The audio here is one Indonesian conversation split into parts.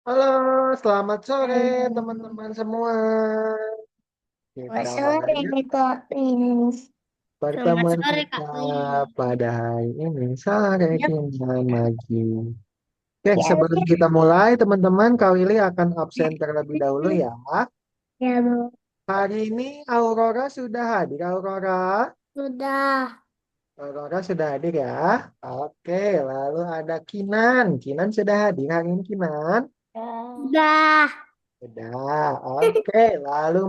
Halo, selamat sore Hmm, teman-teman semua. Kita sore mulai yuk Kak Ins. Selamat pertemuan sore kita Kak Ins. pada hari ini. Sore Yap, kita lagi. Oke, ya, sebelum kita mulai, teman-teman, Kak Willy akan absen terlebih dahulu ya. ya Bu. Hari ini Aurora sudah hadir. Sudah. Aurora sudah hadir ya. Oke, lalu ada Kinan. Kinan sudah hadir hari ini, Kinan. Sudah. Sudah. Oke, lalu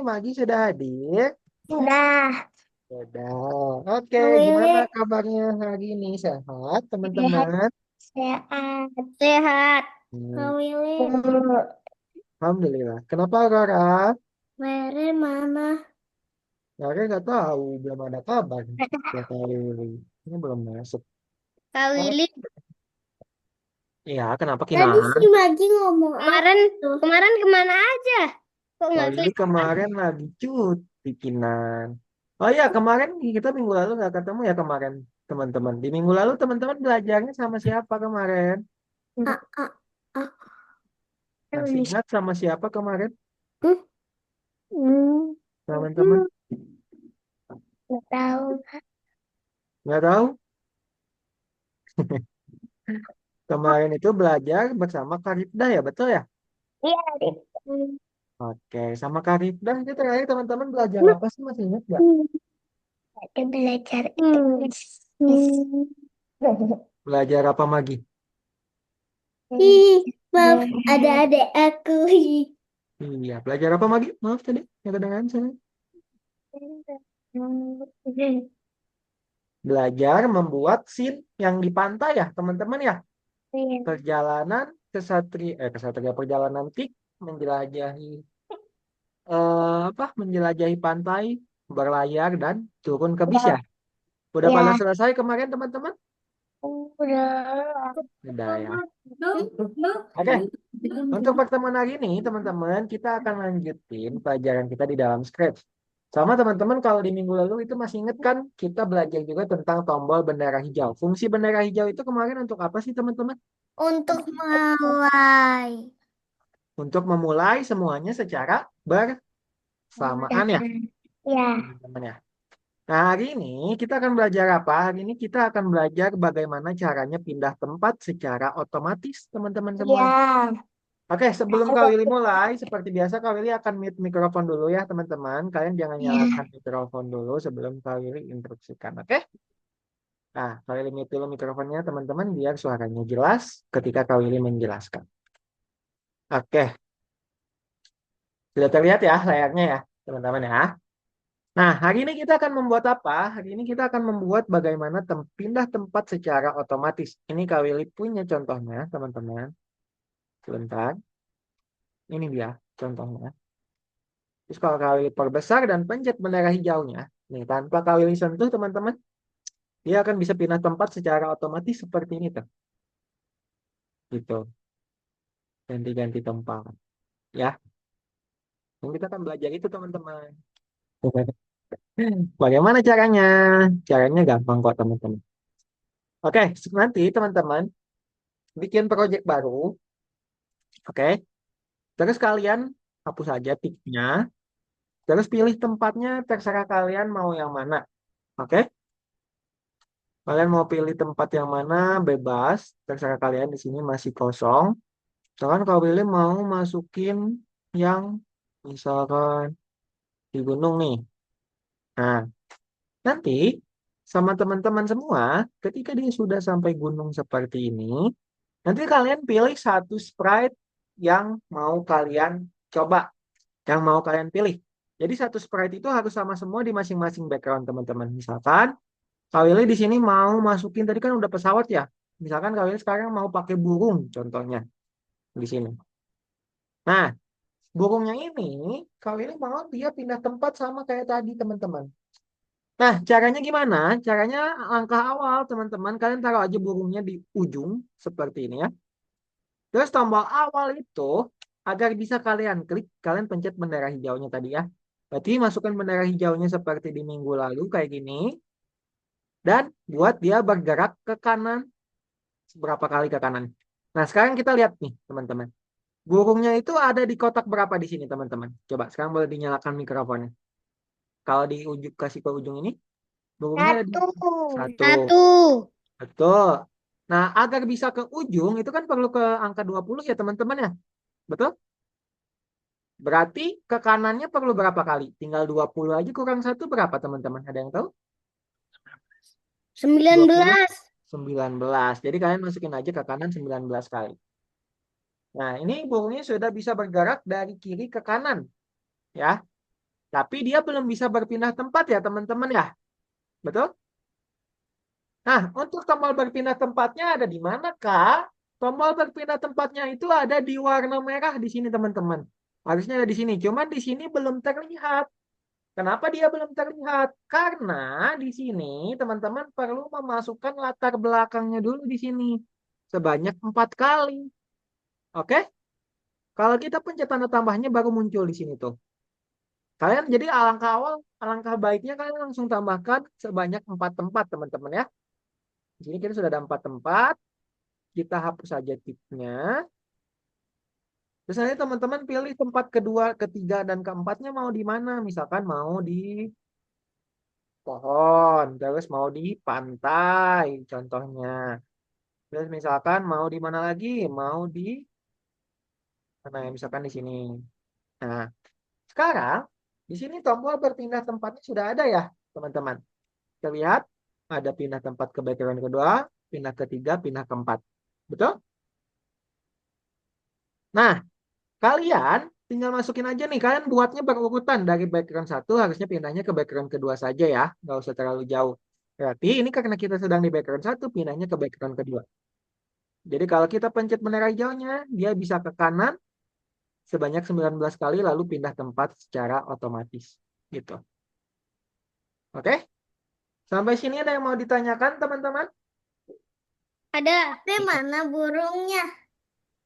Magi sudah hadir. Sudah. Sudah. Oke, Kak gimana Willy kabarnya hari ini? Sehat, sehat. teman-teman? Sehat. Sehat. Kak Hmm, Willy. Alhamdulillah. Kenapa, Aurora? Mere mana? Aurora nggak tahu, belum ada kabar. Ya, kali ini belum masuk. Kak Oh, Willy. iya, kenapa Tadi si Kinan? Magi ngomong kemarin apa tuh? Kemarin kemana aja? Kok Kak nggak Willy kelihatan? kemarin lagi cuti, Kinan. Oh iya, kemarin kita minggu lalu nggak ketemu ya kemarin, teman-teman. Di minggu lalu teman-teman belajarnya sama siapa kemarin? Ah, ah, ah. Masih Tulis. ingat sama siapa kemarin, Hmm? Hmm. teman-teman? Nggak tahu. Nggak tahu? Kemarin itu belajar bersama Karibdah ya, betul ya? Iya, Dik. Oke, sama Karibdah itu terakhir teman-teman belajar apa sih, masih ingat nggak? Ada belajar Inggris. Belajar apa lagi? Ih, maaf, ada adik aku. Iya, belajar apa lagi? Maaf tadi, yang kedengaran saya. Belajar membuat scene yang di pantai ya, teman-teman ya. Perjalanan kesatria perjalanan tik menjelajahi menjelajahi pantai, berlayar dan turun ke bis ya. Udah pada Ya, selesai kemarin teman-teman? udah. Udah ya. Oke, untuk pertemuan hari ini, teman-teman, kita akan lanjutin pelajaran kita di dalam Scratch. Sama teman-teman, kalau di minggu lalu itu masih ingat kan, kita belajar juga tentang tombol bendera hijau. Fungsi bendera hijau itu kemarin untuk apa sih, teman-teman? Untuk mulai. Untuk memulai semuanya secara bersamaan ya, Ya, teman-teman ya. Nah, hari ini kita akan belajar apa? Hari ini kita akan belajar bagaimana caranya pindah tempat secara otomatis, teman-teman semua. ya. Oke, sebelum Kak Willy mulai, seperti biasa Kak Willy akan mute mikrofon dulu ya teman-teman. Kalian jangan nyalakan Ya. mikrofon dulu sebelum Kak Willy instruksikan, oke? Nah, Kak Willy mute dulu mikrofonnya teman-teman biar suaranya jelas ketika Kak Willy menjelaskan. Oke, sudah terlihat ya layarnya ya teman-teman ya. Nah, hari ini kita akan membuat apa? Hari ini kita akan membuat bagaimana pindah tempat secara otomatis. Ini Kak Willy punya contohnya teman-teman. Sebentar, ini dia contohnya. Terus kalau Kak Willy perbesar dan pencet bendera hijaunya, nih tanpa Kak Willy sentuh teman-teman, dia akan bisa pindah tempat secara otomatis seperti ini tuh. Gitu, ganti-ganti tempat. Ya, dan kita akan belajar itu teman-teman. Bagaimana caranya? Caranya gampang kok teman-teman. Oke, nanti teman-teman bikin project baru. Oke, terus kalian hapus aja tiknya. Terus pilih tempatnya, terserah kalian mau yang mana. Oke, kalian mau pilih tempat yang mana, bebas. Terserah kalian di sini masih kosong. Misalkan kalau pilih mau masukin yang misalkan di gunung nih. Nah, nanti sama teman-teman semua, ketika dia sudah sampai gunung seperti ini, nanti kalian pilih satu sprite yang mau kalian coba, yang mau kalian pilih. Jadi satu sprite itu harus sama semua di masing-masing background teman-teman. Misalkan Kak Willy di sini mau masukin tadi kan udah pesawat ya. Misalkan Kak Willy sekarang mau pakai burung contohnya di sini. Nah, burungnya ini Kak Willy mau dia pindah tempat sama kayak tadi teman-teman. Nah, caranya gimana? Caranya langkah awal teman-teman kalian taruh aja burungnya di ujung seperti ini ya. Terus tombol awal itu agar bisa kalian klik, kalian pencet bendera hijaunya tadi ya. Berarti masukkan bendera hijaunya seperti di minggu lalu kayak gini. Dan buat dia bergerak ke kanan. Berapa kali ke kanan? Nah, sekarang kita lihat nih, teman-teman. Burungnya itu ada di kotak berapa di sini, teman-teman? Coba sekarang boleh dinyalakan mikrofonnya. Kalau di ujung kasih ke ujung ini, burungnya ada di Satu. satu. Satu. Betul. Nah, agar bisa ke ujung itu kan perlu ke angka 20 ya, teman-teman ya. Betul? Berarti ke kanannya perlu berapa kali? Tinggal 20 aja kurang satu berapa, teman-teman? Ada yang tahu? Sembilan 20, belas. 19. Jadi kalian masukin aja ke kanan 19 kali. Nah, ini burungnya sudah bisa bergerak dari kiri ke kanan, ya. Tapi dia belum bisa berpindah tempat ya, teman-teman ya. Betul? Nah, untuk tombol berpindah tempatnya ada di mana, Kak? Tombol berpindah tempatnya itu ada di warna merah di sini, teman-teman. Harusnya ada di sini. Cuman di sini belum terlihat. Kenapa dia belum terlihat? Karena di sini teman-teman perlu memasukkan latar belakangnya dulu di sini. Sebanyak 4 kali. Oke? Kalau kita pencet tanda tambahnya baru muncul di sini tuh. Kalian jadi alangkah baiknya kalian langsung tambahkan sebanyak 4 tempat, teman-teman ya. Di sini kita sudah ada 4 tempat. Kita hapus saja tipnya. Terus nanti teman-teman pilih tempat kedua, ketiga, dan keempatnya mau di mana. Misalkan mau di pohon, terus mau di pantai, contohnya. Terus misalkan mau di mana lagi? Mau di mana ya? Misalkan di sini. Nah, sekarang di sini tombol berpindah tempatnya sudah ada ya, teman-teman. Kita lihat ada pindah tempat ke background kedua, pindah ketiga, pindah keempat. Betul? Nah, kalian tinggal masukin aja nih. Kalian buatnya berurutan dari background satu harusnya pindahnya ke background kedua saja ya. Nggak usah terlalu jauh. Berarti ini karena kita sedang di background satu, pindahnya ke background kedua. Jadi kalau kita pencet bendera hijaunya, dia bisa ke kanan sebanyak 19 kali lalu pindah tempat secara otomatis. Gitu. Oke? Sampai sini ada yang mau ditanyakan teman-teman? Ada. Tapi mana burungnya?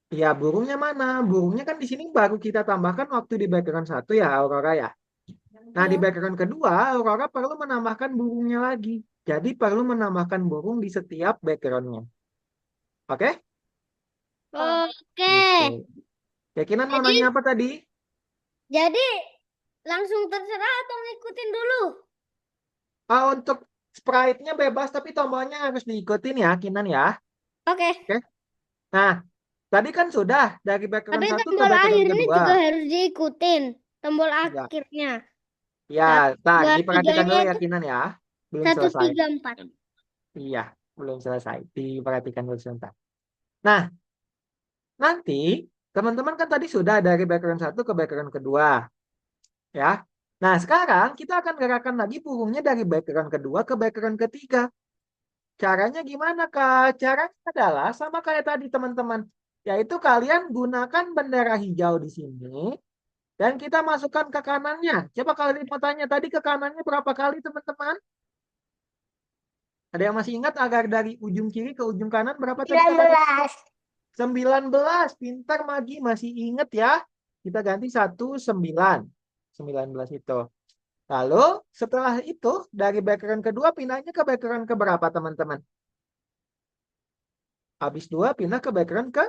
Ya, burungnya mana? Burungnya kan di sini baru kita tambahkan waktu di background satu ya, Aurora ya. Nah, di background kedua, Aurora perlu menambahkan burungnya lagi. Jadi perlu menambahkan burung di setiap backgroundnya. Oke? Oke. Gitu. Kinan mau Jadi, nanya apa tadi? jadi langsung terserah atau ngikutin dulu? Untuk sprite-nya bebas, tapi tombolnya harus diikutin ya, Kinan ya. Oke. Oke? Nah, tadi kan sudah dari Tapi background satu ke tombol background akhirnya kedua. juga harus diikutin. Tombol Ya, akhirnya. ya, tar, Dua diperhatikan tiganya dulu ya, itu Kinan ya. Belum satu selesai. tiga empat. Iya, belum selesai. Diperhatikan dulu sebentar. Nah, nanti teman-teman kan tadi sudah dari background satu ke background kedua, ya. Nah, sekarang kita akan gerakan lagi burungnya dari background kedua ke background ketiga. Caranya gimana, Kak? Caranya adalah sama kayak tadi, teman-teman. Yaitu kalian gunakan bendera hijau di sini dan kita masukkan ke kanannya. Coba kalian mau tanya tadi ke kanannya berapa kali, teman-teman? Ada yang masih ingat agar dari ujung kiri ke ujung kanan berapa tadi kalian? 19. 19. Pintar Magi, masih ingat ya. Kita ganti 9. 19 itu. Lalu setelah itu dari background kedua pindahnya ke background ke berapa, teman-teman? Habis 2 pindah ke background ke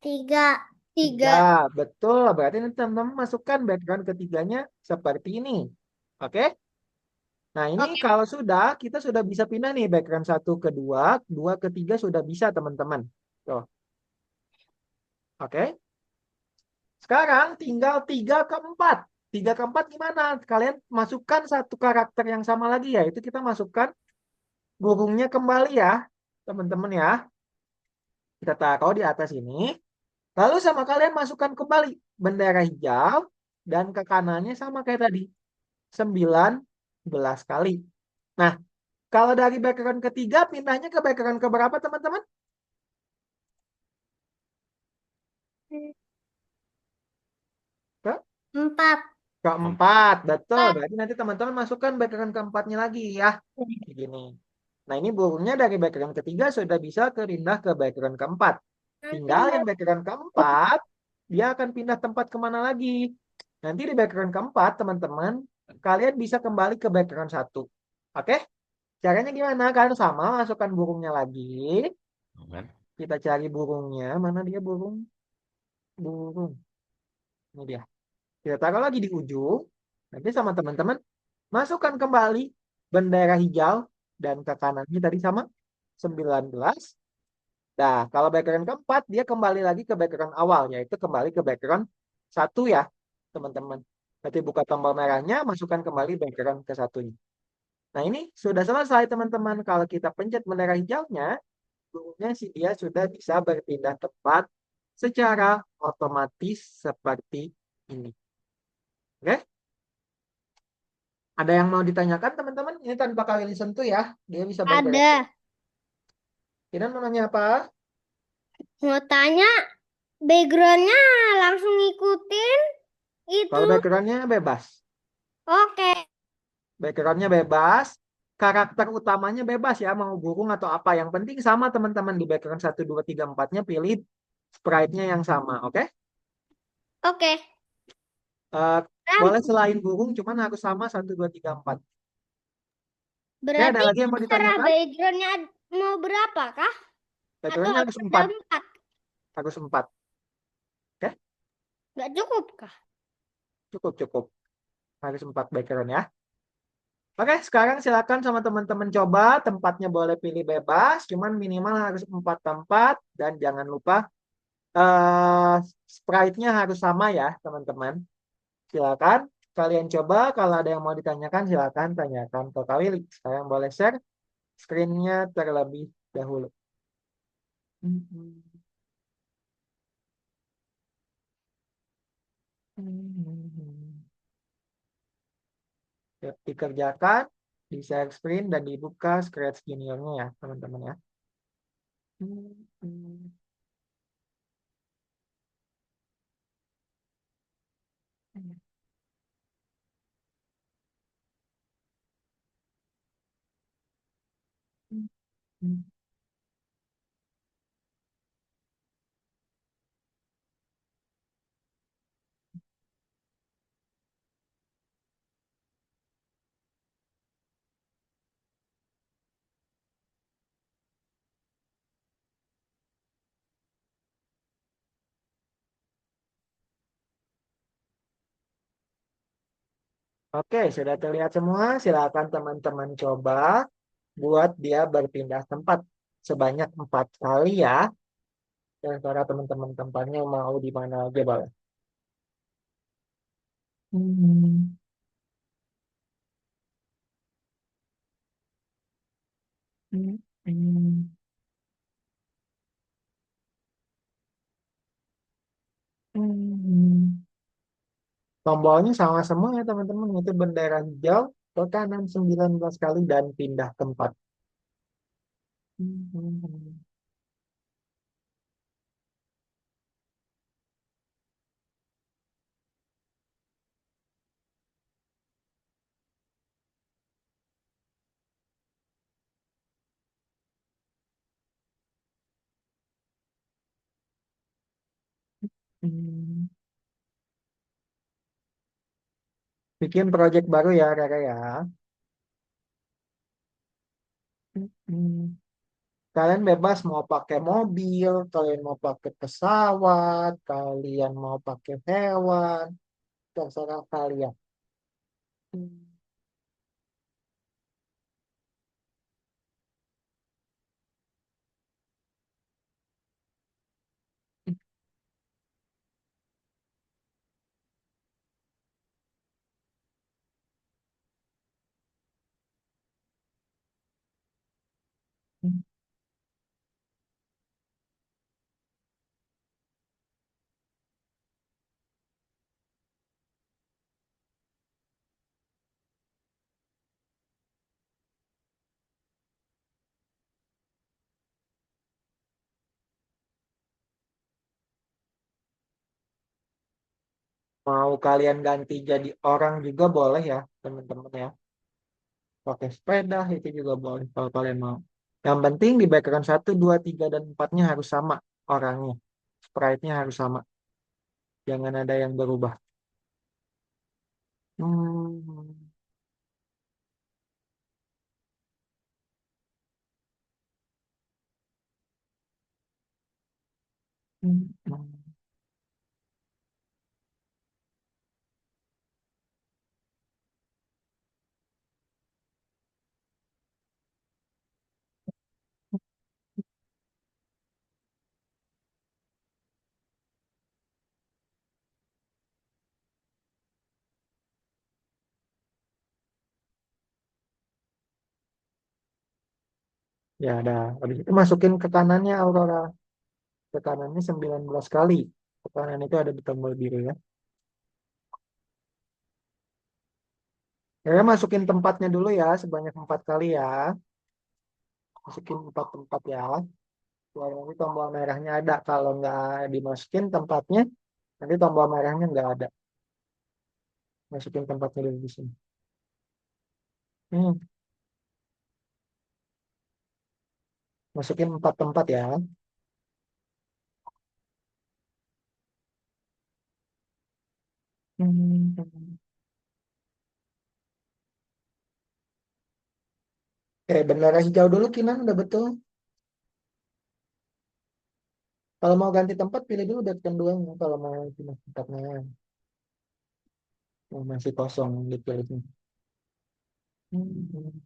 Tiga. 3. Tiga. Betul. Berarti nanti teman-teman masukkan background ketiganya seperti ini. Oke? Nah, ini Oke. kalau sudah, kita sudah bisa pindah nih background satu ke 2, 2 ke 3 sudah bisa, teman-teman. Tuh. Oke? Sekarang tinggal 3 ke 4. 3 ke 4 gimana? Kalian masukkan satu karakter yang sama lagi ya. Itu kita masukkan burungnya kembali ya, teman-teman ya. Kita taruh di atas ini. Lalu sama kalian masukkan kembali bendera hijau dan ke kanannya sama kayak tadi. 19 kali. Nah, kalau dari background ketiga pindahnya ke background ke berapa, teman-teman? Ke Empat. keempat. Betul. Empat. Berarti nanti teman-teman masukkan background keempatnya lagi ya. Begini. Nah, ini burungnya dari background ketiga sudah bisa pindah ke background keempat. Tinggal yang background keempat, dia akan pindah tempat kemana lagi. Nanti di background keempat, teman-teman, kalian bisa kembali ke background satu. Oke? Caranya gimana? Kalian sama, masukkan burungnya lagi. Kita cari burungnya. Mana dia burung? Burung. Ini dia. Kita taruh lagi di ujung. Nanti sama teman-teman masukkan kembali bendera hijau dan ke kanannya tadi sama 19. Nah, kalau background keempat, dia kembali lagi ke background awal, yaitu kembali ke background satu ya, teman-teman. Nanti buka tombol merahnya, masukkan kembali background ke satunya. Nah, ini sudah selesai, teman-teman. Kalau kita pencet bendera hijaunya, burungnya si dia sudah bisa berpindah tempat secara otomatis seperti ini. Oke? Ada yang mau ditanyakan, teman-teman? Ini tanpa kalian sentuh ya. Dia bisa bergerak. Ada. Kinan mau nanya apa? Mau tanya, backgroundnya langsung ngikutin itu. Kalau backgroundnya bebas. Oke. Backgroundnya bebas, karakter utamanya bebas ya, mau burung atau apa. Yang penting sama teman-teman di background 1, 2, 3, 4-nya pilih sprite-nya yang sama, oke? Oke. Eh, Ram, boleh selain burung, cuman harus sama 1, 2, 3, 4. Oke, ada berarti lagi yang mau cara ditanyakan? backgroundnya mau berapa kah? Atau Backgroundnya harus ada 4, 4? harus 4. Oke, Nggak cukup kah? cukup, cukup. Harus 4 background ya. Oke, sekarang silakan sama teman-teman coba. Tempatnya boleh pilih bebas, cuman minimal harus 4 tempat. Dan jangan lupa eh sprite-nya harus sama ya, teman-teman. Silakan kalian coba. Kalau ada yang mau ditanyakan, silakan tanyakan ke Kak Willy. Sekarang boleh share screen-nya terlebih dahulu. Yuk, dikerjakan, di share screen dan dibuka Scratch Junior-nya ya, teman-teman ya. Oke, sudah terlihat semua. Silakan teman-teman coba buat dia berpindah tempat sebanyak 4 kali ya. Dan para teman-teman tempatnya mau di mana aja boleh. Hmm, hmm, hmm, hmm. Tombolnya sama semua ya teman-teman. Itu bendera hijau ke kanan 19 kali dan pindah tempat. Hmm, hmm. Bikin project baru ya, Rara ya. Hmm. Kalian bebas mau pakai mobil, kalian mau pakai pesawat, kalian mau pakai hewan, terserah kalian. Hmm. Mau kalian ganti jadi orang juga boleh ya, teman-teman ya. Pakai sepeda itu juga boleh kalau kalian mau. Yang penting di background 1, 2, 3, dan 4-nya harus sama orangnya. Sprite-nya harus sama. Jangan ada yang berubah. Hmm. Ya, ada. Habis itu masukin ke kanannya Aurora. Ke kanannya 19 kali. Ke kanan itu ada di tombol biru ya. Ya, masukin tempatnya dulu ya, sebanyak 4 kali ya. Masukin 4 tempat ya. Kalau nanti tombol merahnya ada. Kalau nggak dimasukin tempatnya, nanti tombol merahnya nggak ada. Masukin tempatnya dulu di sini. Hmm, masukin 4 tempat ya. Hmm. Bendera hijau dulu Kinan, udah betul. Kalau mau ganti tempat, pilih dulu dari keduanya. Kalau mau pindah tempatnya, yang masih kosong dipilih. Hmm.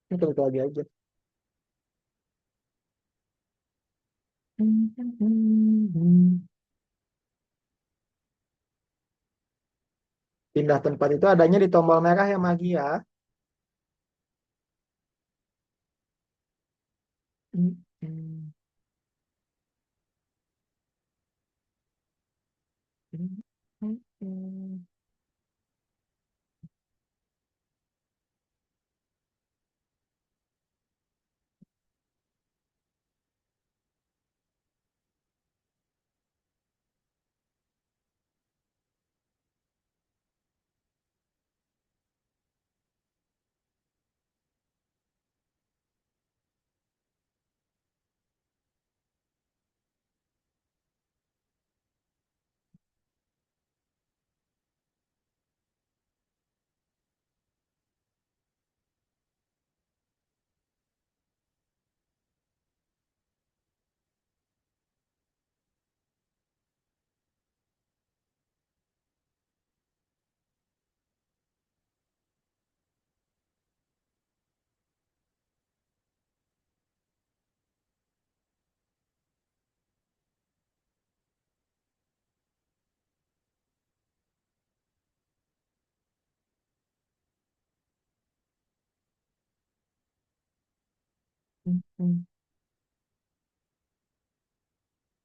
Ini klik lagi aja. Pindah tempat itu adanya di tombol merah ya Magi ya.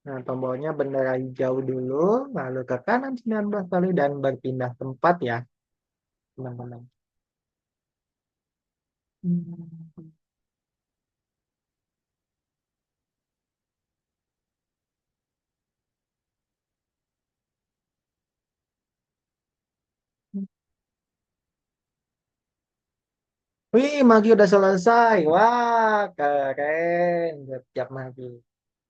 Nah, tombolnya bendera hijau dulu, lalu ke kanan 19 kali dan berpindah tempat ya, teman-teman. Wih, Magi udah selesai. Wah, keren. Siap Magi.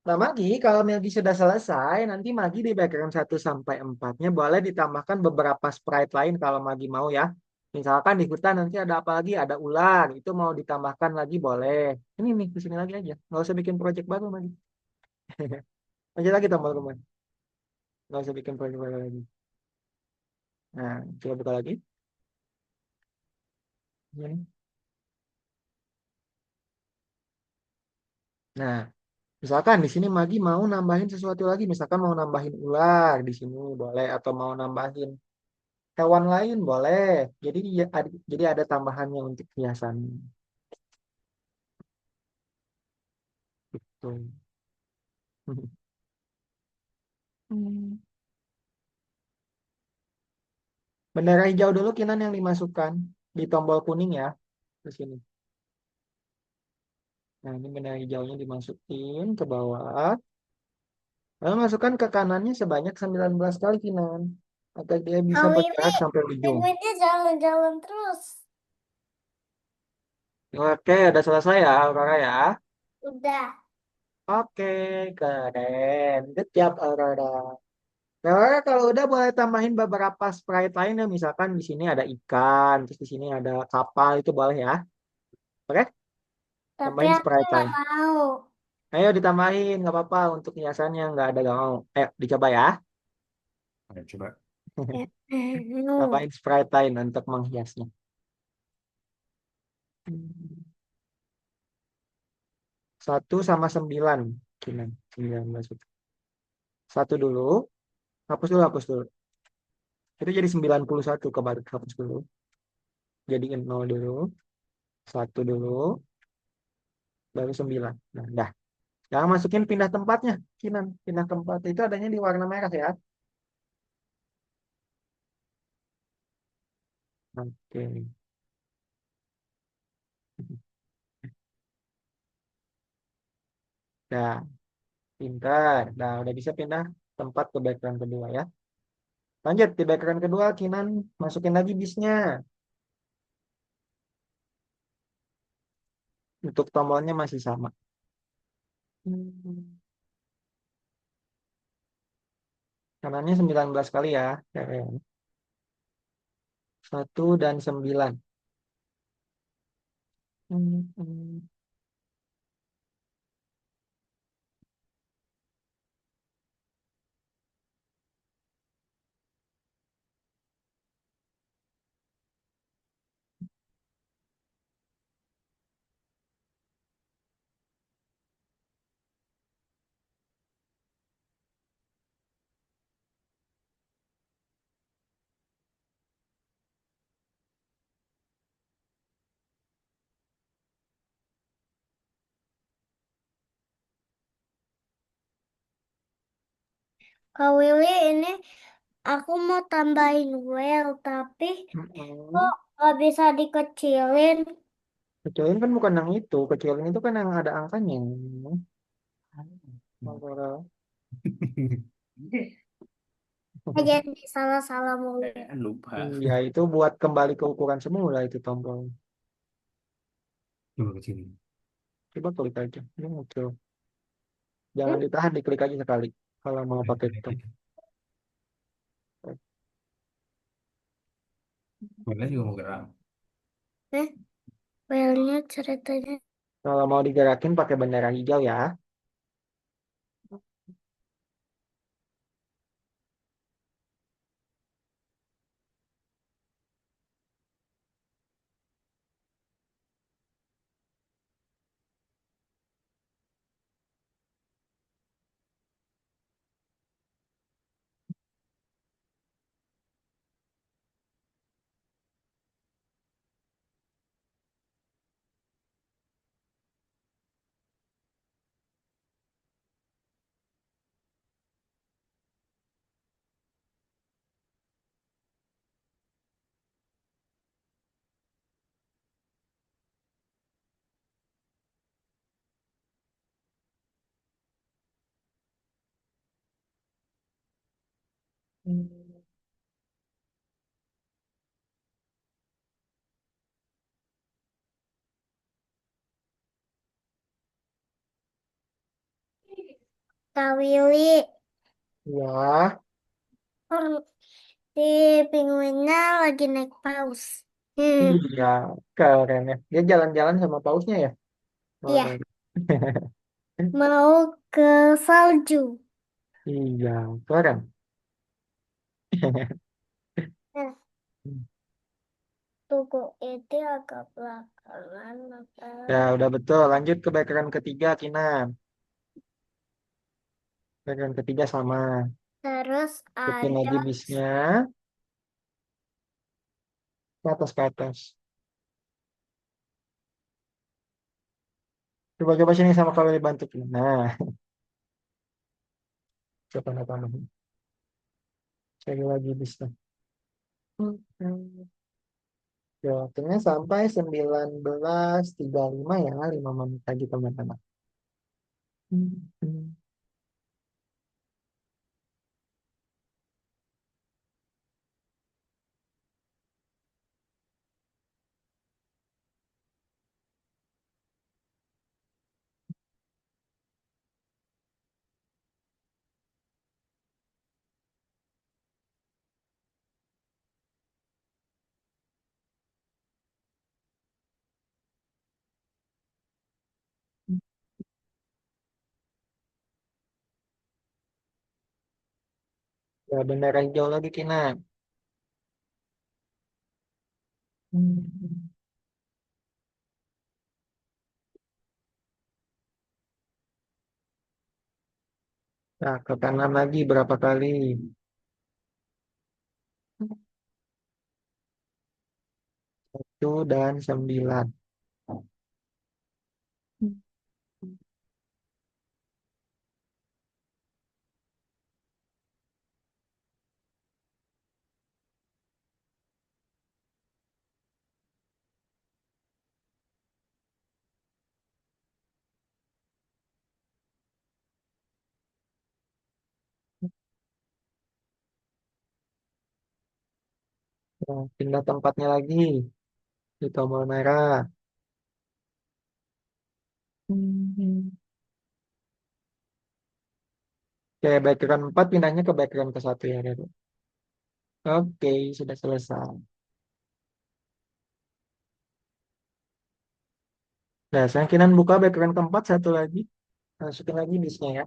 Nah, Magi, kalau Magi sudah selesai, nanti Magi di background 1 sampai 4-nya boleh ditambahkan beberapa sprite lain kalau Magi mau ya. Misalkan di hutan nanti ada apa lagi? Ada ular. Itu mau ditambahkan lagi boleh. Ini nih, di sini lagi aja. Nggak usah bikin project baru, Magi. Lanjut lagi tombol teman. Nggak usah bikin project baru lagi. Nah, coba buka lagi. Ini. Nah, misalkan di sini Magi mau nambahin sesuatu lagi. Misalkan mau nambahin ular di sini boleh. Atau mau nambahin hewan lain boleh. Jadi jadi ada tambahannya untuk hiasan. Tuh. Hmm. Bendera hijau dulu Kinan yang dimasukkan di tombol kuning ya di sini. Nah, ini bendera hijaunya dimasukin ke bawah. Lalu masukkan ke kanannya sebanyak 19 kali Kinan. Agar dia bisa Kau ini bergerak sampai ujung. segmennya jalan-jalan terus. Oke, udah selesai ya Aurora ya. Udah. Oke, keren. Good job Aurora. Nah, kalau udah boleh tambahin beberapa sprite lain ya. Misalkan di sini ada ikan, terus di sini ada kapal itu boleh ya. Oke, Tapi tambahin aku Sprite nggak time. mau. Ayo ditambahin, nggak apa-apa untuk hiasannya nggak ada gak mau. Ayo dicoba ya. Ayo coba. Ya, Tambahin Sprite time untuk menghiasnya. Hmm. 1 sama 9. Gimana? 19 itu. Satu dulu. Hapus dulu, hapus dulu. Itu jadi 91 kebalik. Hapus dulu. Jadiin 0 dulu. Satu dulu. Baru 9. Nah, dah. Sekarang masukin pindah tempatnya. Kinan. Pindah tempat. Itu adanya di warna merah ya. Oke. Dah. Pintar. Dah, udah bisa pindah tempat ke background kedua ya. Lanjut di background kedua, Kinan masukin lagi bisnya. Untuk tombolnya masih sama. Hmm. Kanannya 19 kali ya. Keren. 1 dan 9. Hmm, hmm. Kak Willy, ini aku mau tambahin well, tapi kok Hmm. nggak bisa dikecilin? Kecilin kan bukan yang itu. Kecilin itu kan yang ada angkanya. Jadi salah-salah mulu. Lupa. Iya, itu buat kembali ke ukuran semula itu tombol. Coba ke sini. Coba klik aja. Ini muncul. Jangan Hmm? ditahan, diklik aja sekali. Kalau mau pakai tombol. Mana juga mau gerak. Eh, wellnya ceritanya. Kalau mau digerakin pakai bendera hijau ya. Hmm. Kak Willy, Ya, per- si pinguinnya lagi naik paus. iya, keren ya. Dia jalan-jalan sama pausnya ya. Iya, Oh, mau ke salju. iya, keren. Nah, tunggu itu agak belakangan apa? Ya, udah betul. Lanjut ke background ketiga, Kinan. Background ketiga sama. Terus Bikin ada lagi bisnya. Ke atas, ke atas. Coba-coba sini sama kalian dibantu. Nah, coba tambahin. Cari lagi bisnya. Hmm. Ya, waktunya sampai 19.35 ya. 5 menit lagi teman-teman. Hmm. Ya, bendera hijau lagi, Kinan. Hmm. Nah, ke kanan lagi berapa kali? 1 dan 9. Nah, pindah tempatnya lagi di tombol merah. Hmm. Oke, background 4 pindahnya ke background ke 1 ya, Rero. Oke, sudah selesai. Nah, sekarang Kinan buka background keempat satu lagi. Masukin lagi listnya ya.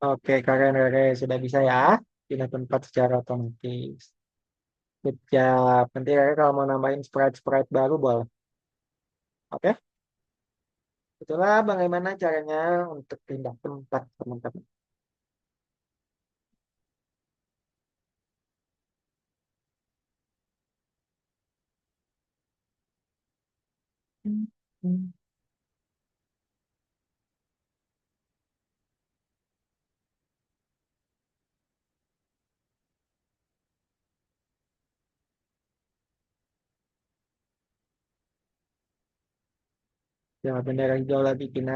Oke, kalian Rere sudah bisa ya. Pindah tempat secara otomatis. Good job. Nanti Rere kalau mau nambahin sprite-sprite baru boleh. Oke, itulah bagaimana caranya untuk pindah tempat, teman-teman. Ya, bendera hijau lagi, Kina.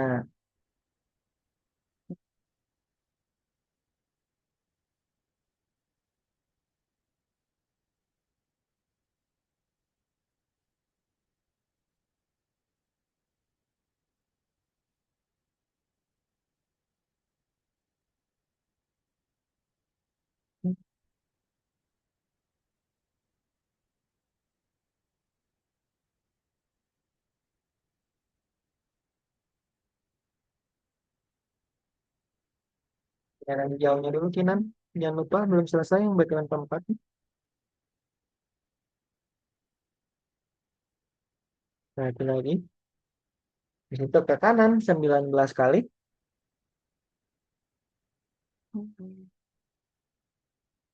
Bendera hijaunya dulu, Kinan. Jangan lupa, belum selesai yang background keempat. Nah, itu lagi. Di situ ke kanan 19 kali.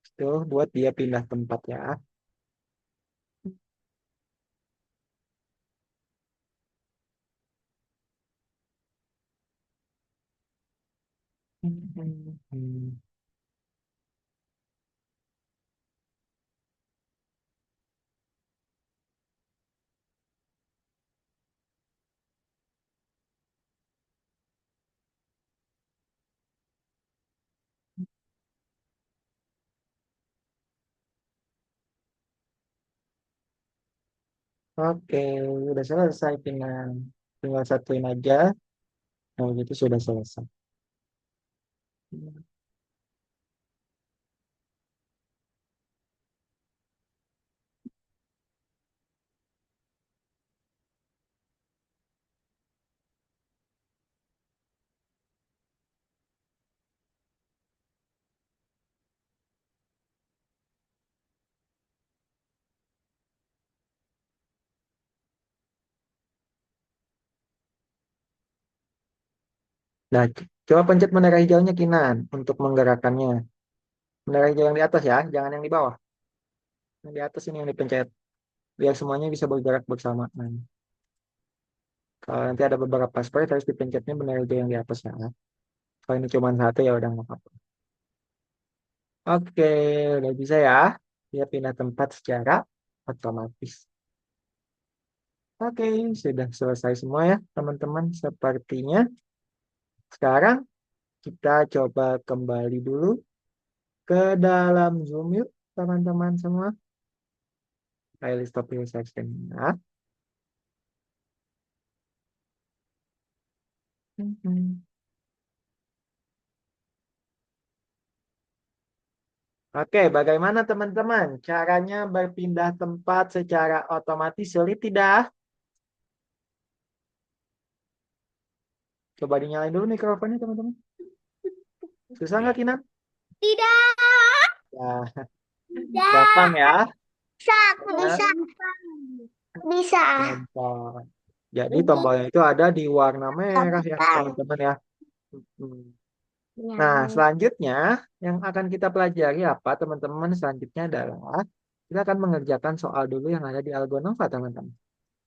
Itu buat dia pindah tempat ya. Oke, udah selesai Kinan. Tinggal satuin aja. Nah, itu sudah selesai. Nah, coba pencet bendera hijaunya Kinan untuk menggerakkannya. Bendera hijau yang di atas ya, jangan yang di bawah. Yang di atas ini yang dipencet. Biar semuanya bisa bergerak bersamaan. Kalau nanti ada beberapa sprite harus dipencetnya bendera hijau yang di atas ya. Kalau ini cuma satu ya udah nggak apa-apa. Oke, udah bisa ya. Dia pindah tempat secara otomatis. Oke, sudah selesai semua ya teman-teman. Sepertinya sekarang kita coba kembali dulu ke dalam Zoom yuk teman-teman semua. File stop your section ya. Mhm. Oke, bagaimana teman-teman? Caranya berpindah tempat secara otomatis sulit tidak? Coba dinyalain dulu mikrofonnya teman-teman. Susah Ya. nggak Kinan? Tidak. Ya, Tidak. gampang ya. Bisa, aku Ya, bisa. Bisa. gampang. Jadi tombolnya itu ada di warna merah ya Gampang. teman-teman ya. Hmm. Nah, Ya. selanjutnya yang akan kita pelajari apa teman-teman? Selanjutnya adalah kita akan mengerjakan soal dulu yang ada di Algonova teman-teman.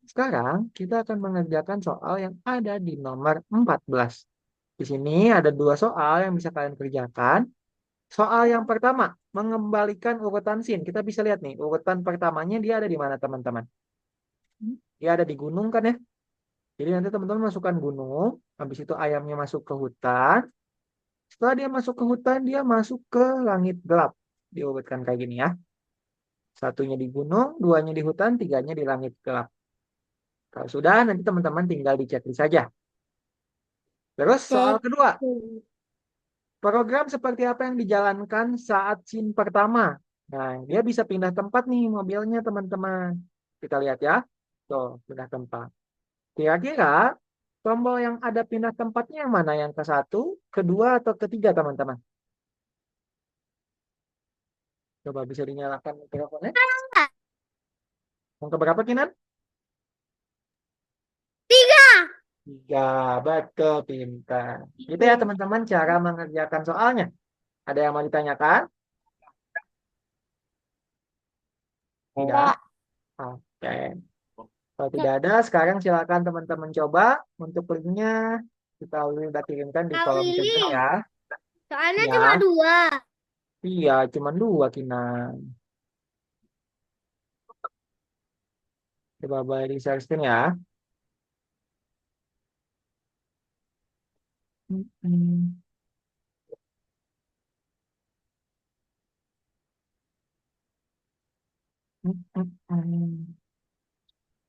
Sekarang kita akan mengerjakan soal yang ada di nomor 14. Di sini ada dua soal yang bisa kalian kerjakan. Soal yang pertama, mengembalikan urutan sin. Kita bisa lihat nih, urutan pertamanya dia ada di mana teman-teman? Dia ada di gunung kan ya? Jadi nanti teman-teman masukkan gunung, habis itu ayamnya masuk ke hutan. Setelah dia masuk ke hutan, dia masuk ke langit gelap. Diurutkan kayak gini ya. Satunya di gunung, duanya di hutan, tiganya di langit gelap. Kalau sudah, nanti teman-teman tinggal dicek saja. Terus soal kedua, program seperti apa yang dijalankan saat scene pertama? Nah, dia bisa pindah tempat nih mobilnya teman-teman. Kita lihat ya. Tuh, pindah tempat. Kira-kira tombol yang ada pindah tempatnya yang mana? Yang ke satu, kedua, atau ketiga teman-teman? Coba bisa dinyalakan mikrofonnya. Yang keberapa Kinan? Tiga. Tiga, betul pintar. Itu ya teman-teman cara mengerjakan soalnya. Ada yang mau ditanyakan? Tidak? Enggak. Oke. Kalau tidak ada, sekarang silakan teman-teman coba. Untuk linknya kita udah kirimkan di Kak kolom chat Willy, ya. soalnya cuma Ya, dua. iya, cuma dua Kinan. Coba boleh di share screen ya. Hmm.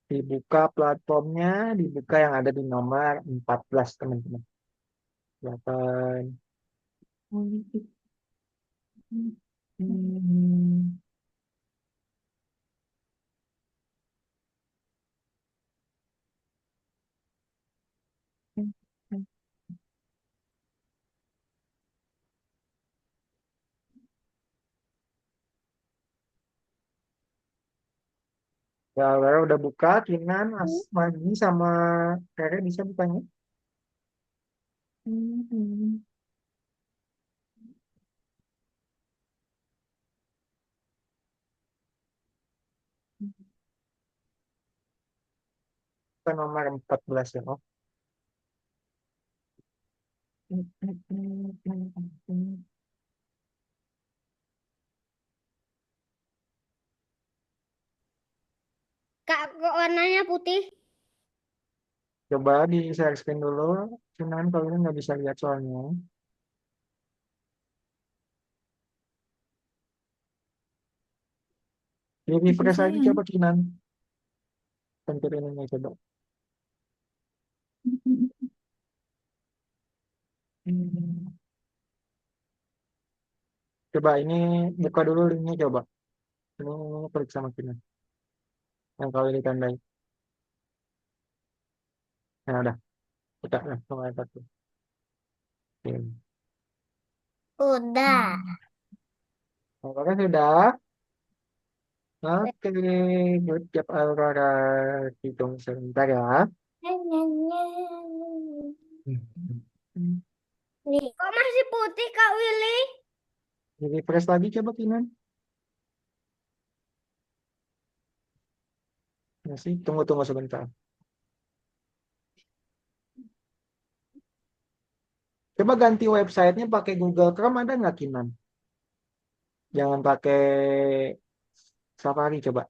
Dibuka platformnya, dibuka yang ada di nomor 14 teman-teman. Silakan. Ya, Rara udah buka, Kinan, Asmadi sama Rere bisa bukanya. Ke nomor 14 ya. Oh. Kak, kok warnanya putih? Coba di share screen dulu. Kinan kalau ini nggak bisa lihat soalnya. Di refresh lagi coba Kinan. Pencet ininya coba. Coba ini buka dulu linknya coba. Ini klik sama Kinan. Yang kalau ditandai. Nah, udah. Buka lah. Nomor 1. Oke. Udah. Apakah sudah? Oke, good job Aurora. Hitung sebentar ya. Nih, kok masih putih Kak Willy? Di refresh lagi coba Kinan. Masih tunggu sebentar. Coba ganti websitenya pakai Google Chrome ada nggak Kinan? Jangan pakai Safari coba.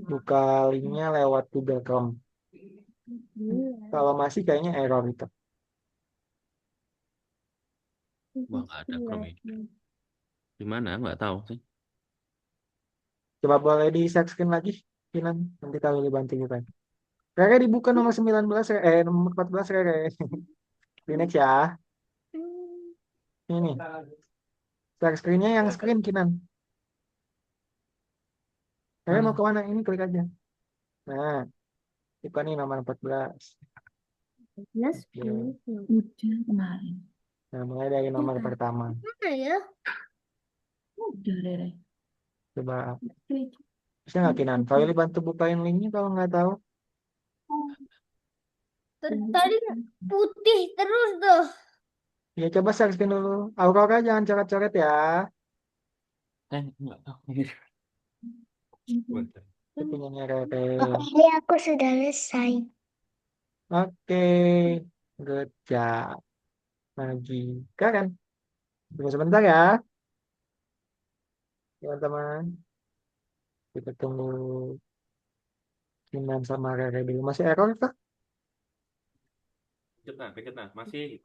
Buka linknya lewat Google Chrome. Kalau masih kayaknya error itu. Wah, nggak ada Chrome ini. Gimana? Nggak tahu sih. Coba boleh di share screen lagi Kinan. Nanti kalau dibantu kita. Rere dibuka nomor 19 nomor 14 Rere. Di next ya. Ini share screen-nya yang screen Kinan. Rere mau Mana? ke mana? Ini klik aja. Nah, Bukan nih nomor 14. Plus Oke. Udah kemarin. Nah, mulai dari nomor pertama. Mana ya? Udah, Rere. Coba. Klik. Bisa nggak Kinan? Kau Willy bantu bukain linknya kalau nggak tahu. Tadi putih terus tuh. Ya coba searching dulu. Aurora jangan coret-coret ya. Enggak tahu. Bentar. Itu punyanya Rere. Oke, aku sudah selesai. Oke. Good job. Lagi. Karen. Tunggu sebentar ya. Teman-teman. Kita tunggu Kinan sama Rere dulu. Masih error kah? Dikit nah, masih.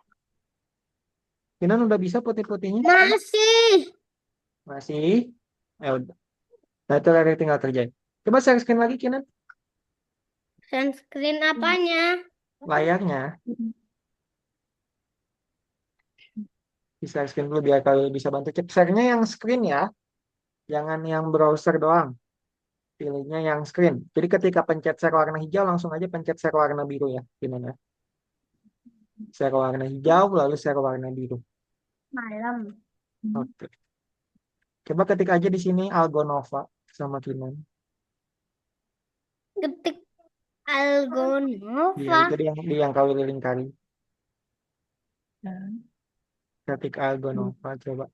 Kinan udah bisa putih-putihnya? Masih. Masih. Udah. Nah itu Rere tinggal kerjain. Coba share screen lagi Kinan. Sunscreen apanya? Layarnya. Di share screen dulu biar kalian bisa bantu cek. Share-nya yang screen ya. Jangan yang browser doang. Pilihnya yang screen. Jadi ketika pencet share warna hijau langsung aja pencet share warna biru ya. Gimana? Share warna hijau lalu share warna biru. Malam. Oke. Coba ketik aja di sini Algonova sama Kinan. Ketik Iya, Algonova. itu di yang kau lingkari. Dan Ketik Algonova coba.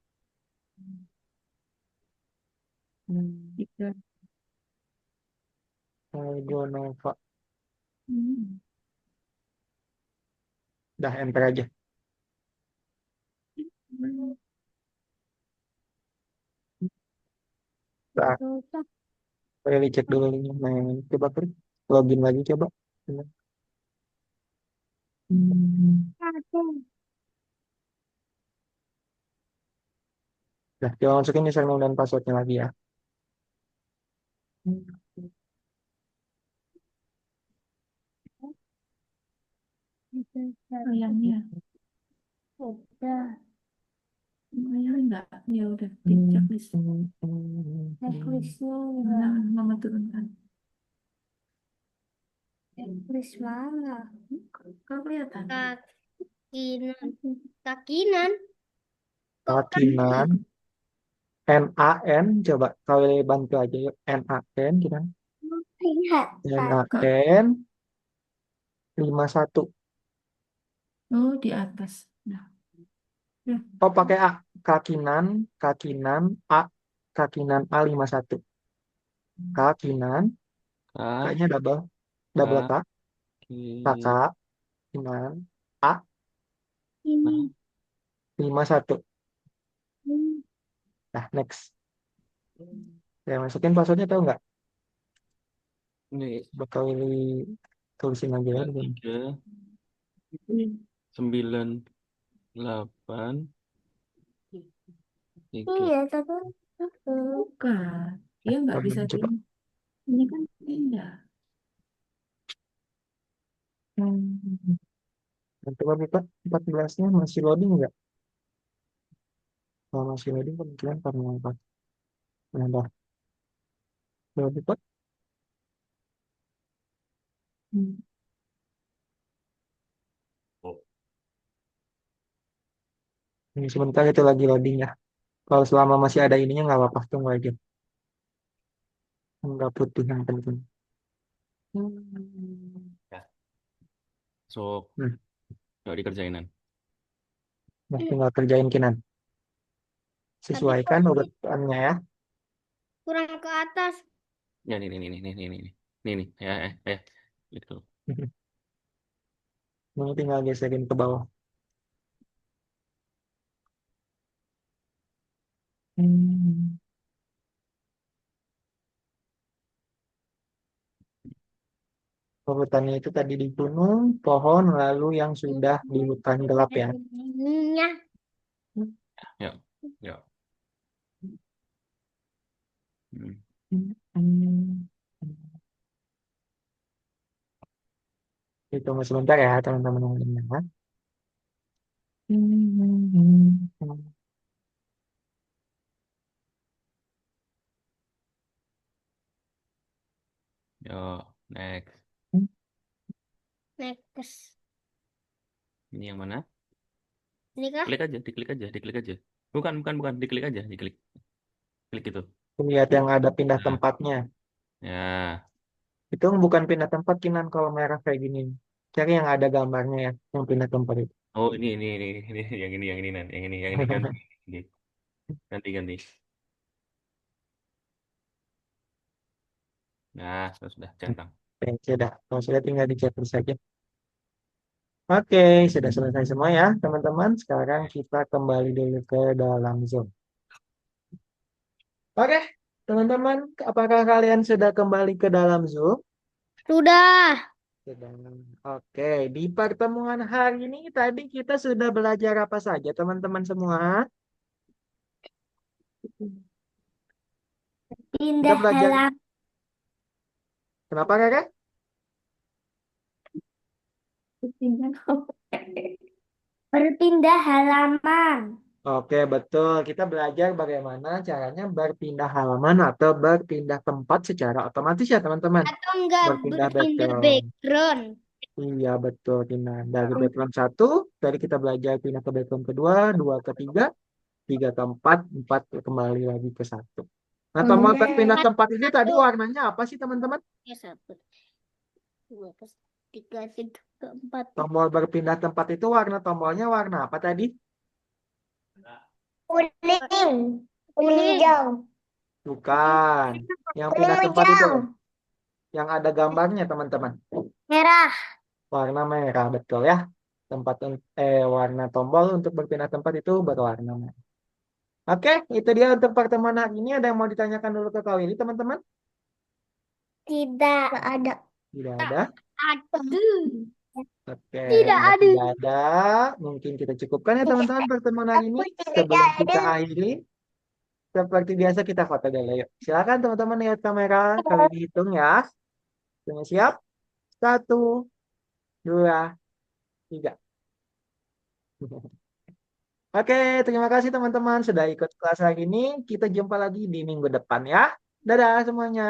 tiga. Algonova. Hmm. Dah enter aja. Nah, boleh cek dulu linknya. Nah, coba klik. Login lagi coba. Nah, coba masukin username dan passwordnya lagi ya. Sayangnya. Udah. Sayangnya enggak. Ya udah. Di checklist. Checklistnya Nah, mama turunkan. checklist mana? Kau kelihatan? Kakinan. Kakinan. Kakinan. NAN coba kalian bantu aja yuk. NAN kita. Lihat. NAN 51. Oh, di atas. Nah. Ya. Oh pakai A. Kakinan A. Kakinan A51. Kakinan. Kayaknya double. Double K. Kakak. Kinan. A. Ini. 51. Nah, next. Ya, masukin passwordnya tahu nggak? Ini Bakal tulisin aja ya. 3, 9, 8, 3. Iya, tapi Bukan. Dia nggak bisa Coba. gini. Ini kan pindah. Nah, coba buka 14-nya masih loading nggak? Kalau masih loading kemungkinan karena apa? Nah, dah. Coba buka. Ini sebentar itu lagi loading ya. Kalau selama masih ada ininya nggak apa-apa, tunggu aja. Nggak putih yang penting. So, Hmm. nggak dikerjainan. Nah, tinggal kerjain Kinan. tapi Sesuaikan kok urutannya ya. kurang ke atas. Ya, nih. Ya. Gitu. Ini tinggal geserin ke bawah. Urutannya itu tadi di gunung, pohon, lalu yang sudah di hutan gelap ya. Ininya. Ya, ya. Hmm. Tunggu sebentar ya teman-teman yang dengar. Yo, next. Next. Ini yang mana? Ini kah? Klik aja, diklik aja. Bukan, diklik aja, diklik. Klik itu. Lihat yang ada pindah Nah, tempatnya. ya. Itu bukan pindah tempat Kinan kalau merah kayak gini. Cari yang ada gambarnya ya, yang pindah tempat itu. Oh, ini, yang ini, Nan. Yang ini ganti. Ini. Ganti. Nah, sudah centang. Oke, sudah. Kalau sudah tinggal dicetak saja. Oke, sudah selesai semua ya, teman-teman. Sekarang kita kembali dulu ke dalam Zoom. Oke, teman-teman, apakah kalian sudah kembali ke dalam Zoom? Sudah. Sudah. Oke, di pertemuan hari ini tadi kita sudah belajar apa saja, teman-teman semua? Kita Pindah belajar. halaman. Kenapa, Kakak? Berpindah halaman. Oke, betul. Kita belajar bagaimana caranya berpindah halaman atau berpindah tempat secara otomatis ya, teman-teman. Atau enggak Berpindah berpindah background. background. Iya, betul, Tina. Dari background 1, tadi kita belajar pindah ke background kedua, 2 ke 3, 3 ke 4, 4 kembali lagi ke 1. Nah, tombol berpindah tempat ini tadi warnanya apa sih, teman-teman? Ya, 1, 2, 3, 4. Tombol berpindah tempat itu warna tombolnya warna apa tadi? Kuning. Kuning hijau. Bukan. Yang pindah tempat itu loh. Yang ada gambarnya, teman-teman. Merah. Warna merah, betul ya. Warna tombol untuk berpindah tempat itu berwarna merah. Oke, itu dia untuk pertemuan hari ini. Ada yang mau ditanyakan dulu ke Kak Willy, teman-teman? Tidak ada. Tidak ada. Aduh. Oke, Tidak kalau ada. tidak ada. Mungkin kita cukupkan ya teman-teman pertemuan hari ini. Sebelum kita akhiri, seperti biasa kita foto dulu yuk. Silakan teman-teman lihat kamera. Kali dihitung ya. Semuanya siap? 1, 2, 3. Oke, terima kasih teman-teman sudah ikut kelas hari ini. Kita jumpa lagi di minggu depan ya. Dadah semuanya.